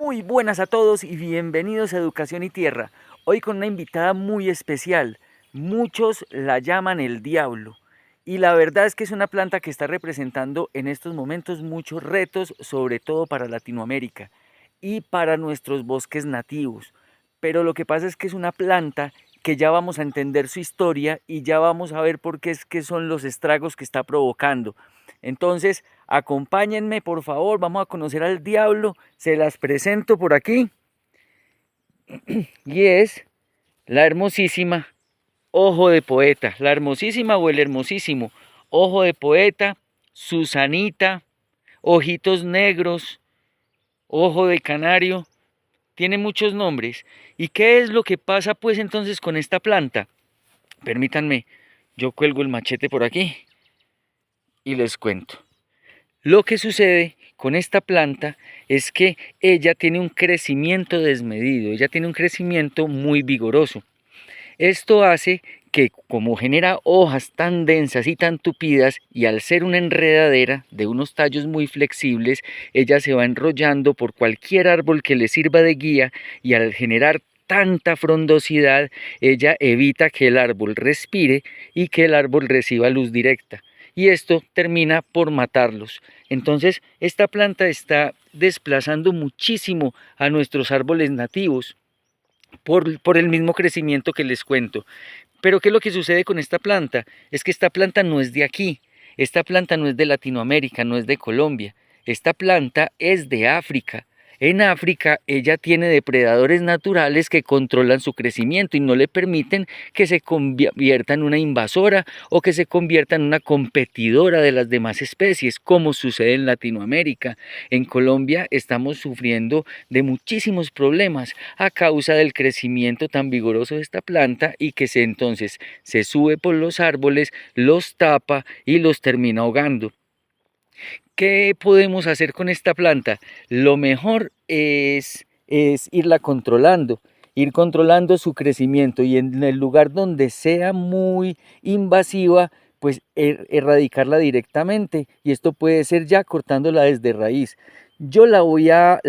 Muy buenas a todos y bienvenidos a Educación y Tierra. Hoy con una invitada muy especial. Muchos la llaman el diablo. Y la verdad es que es una planta que está representando en estos momentos muchos retos, sobre todo para Latinoamérica y para nuestros bosques nativos. Pero lo que pasa es que es una planta que ya vamos a entender su historia y ya vamos a ver por qué es que son los estragos que está provocando. Entonces, acompáñenme, por favor, vamos a conocer al diablo. Se las presento por aquí. Y es la hermosísima Ojo de Poeta. La hermosísima o el hermosísimo Ojo de Poeta, Susanita, Ojitos Negros, Ojo de Canario. Tiene muchos nombres. ¿Y qué es lo que pasa pues entonces con esta planta? Permítanme, yo cuelgo el machete por aquí y les cuento. Lo que sucede con esta planta es que ella tiene un crecimiento desmedido, ella tiene un crecimiento muy vigoroso. Esto hace que, como genera hojas tan densas y tan tupidas, y al ser una enredadera de unos tallos muy flexibles, ella se va enrollando por cualquier árbol que le sirva de guía, y al generar tanta frondosidad, ella evita que el árbol respire y que el árbol reciba luz directa. Y esto termina por matarlos. Entonces, esta planta está desplazando muchísimo a nuestros árboles nativos por el mismo crecimiento que les cuento. Pero ¿qué es lo que sucede con esta planta? Es que esta planta no es de aquí, esta planta no es de Latinoamérica, no es de Colombia, esta planta es de África. En África ella tiene depredadores naturales que controlan su crecimiento y no le permiten que se convierta en una invasora o que se convierta en una competidora de las demás especies, como sucede en Latinoamérica. En Colombia estamos sufriendo de muchísimos problemas a causa del crecimiento tan vigoroso de esta planta y que entonces se sube por los árboles, los tapa y los termina ahogando. ¿Qué podemos hacer con esta planta? Lo mejor es irla controlando, ir controlando su crecimiento y en el lugar donde sea muy invasiva, pues erradicarla directamente, y esto puede ser ya cortándola desde raíz. Yo la voy a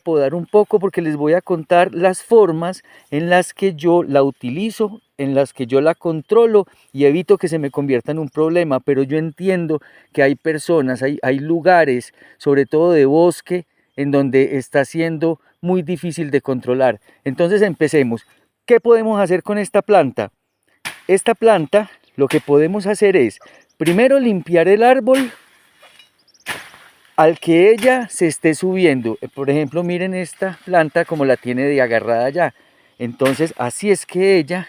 podar un poco porque les voy a contar las formas en las que yo la utilizo, en las que yo la controlo y evito que se me convierta en un problema. Pero yo entiendo que hay personas, hay lugares, sobre todo de bosque, en donde está siendo muy difícil de controlar. Entonces empecemos. ¿Qué podemos hacer con esta planta? Esta planta, lo que podemos hacer es, primero, limpiar el árbol al que ella se esté subiendo. Por ejemplo, miren esta planta como la tiene de agarrada ya. Entonces, así es que ella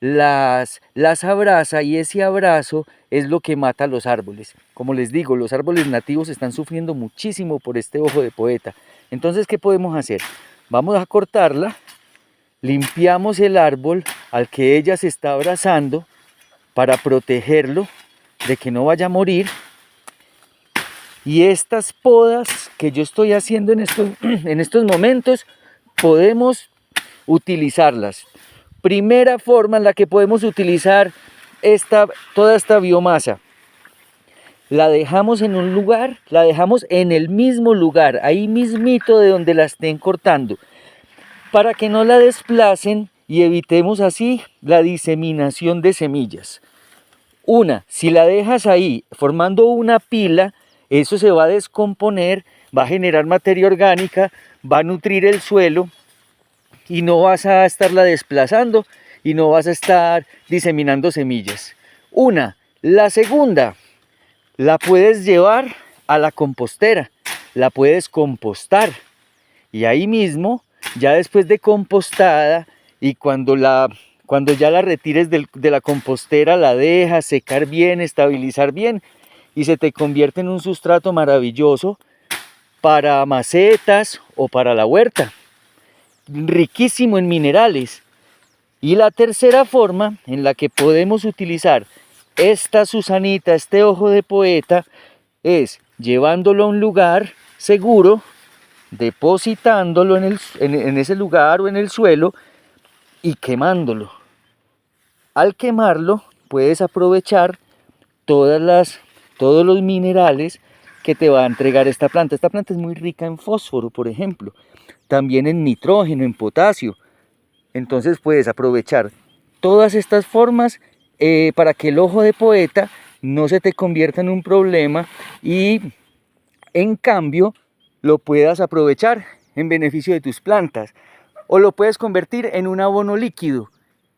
las abraza, y ese abrazo es lo que mata a los árboles. Como les digo, los árboles nativos están sufriendo muchísimo por este ojo de poeta. Entonces, ¿qué podemos hacer? Vamos a cortarla, limpiamos el árbol al que ella se está abrazando para protegerlo de que no vaya a morir. Y estas podas que yo estoy haciendo en estos momentos, podemos utilizarlas. Primera forma en la que podemos utilizar toda esta biomasa. La dejamos en un lugar, la dejamos en el mismo lugar, ahí mismito de donde la estén cortando, para que no la desplacen y evitemos así la diseminación de semillas. Si la dejas ahí formando una pila, eso se va a descomponer, va a generar materia orgánica, va a nutrir el suelo y no vas a estarla desplazando y no vas a estar diseminando semillas. La segunda, la puedes llevar a la compostera, la puedes compostar y ahí mismo, ya después de compostada y cuando ya la retires de la compostera, la dejas secar bien, estabilizar bien, y se te convierte en un sustrato maravilloso para macetas o para la huerta, riquísimo en minerales. Y la tercera forma en la que podemos utilizar esta Susanita, este ojo de poeta, es llevándolo a un lugar seguro, depositándolo en ese lugar o en el suelo y quemándolo. Al quemarlo puedes aprovechar todos los minerales que te va a entregar esta planta. Esta planta es muy rica en fósforo, por ejemplo. también en nitrógeno, en potasio. Entonces puedes aprovechar todas estas formas para que el ojo de poeta no se te convierta en un problema y en cambio lo puedas aprovechar en beneficio de tus plantas, o lo puedes convertir en un abono líquido.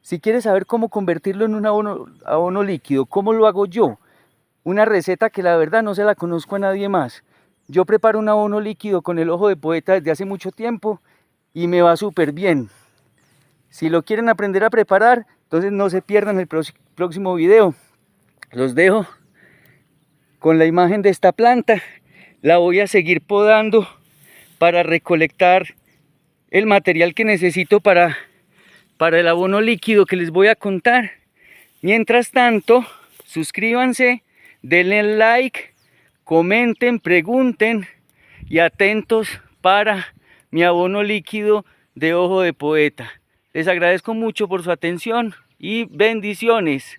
Si quieres saber cómo convertirlo en un abono líquido, ¿cómo lo hago yo? Una receta que la verdad no se la conozco a nadie más. Yo preparo un abono líquido con el ojo de poeta desde hace mucho tiempo y me va súper bien. Si lo quieren aprender a preparar, entonces no se pierdan el próximo video. Los dejo con la imagen de esta planta. La voy a seguir podando para recolectar el material que necesito para el abono líquido que les voy a contar. Mientras tanto, suscríbanse, denle like, comenten, pregunten y atentos para mi abono líquido de ojo de poeta. Les agradezco mucho por su atención y bendiciones.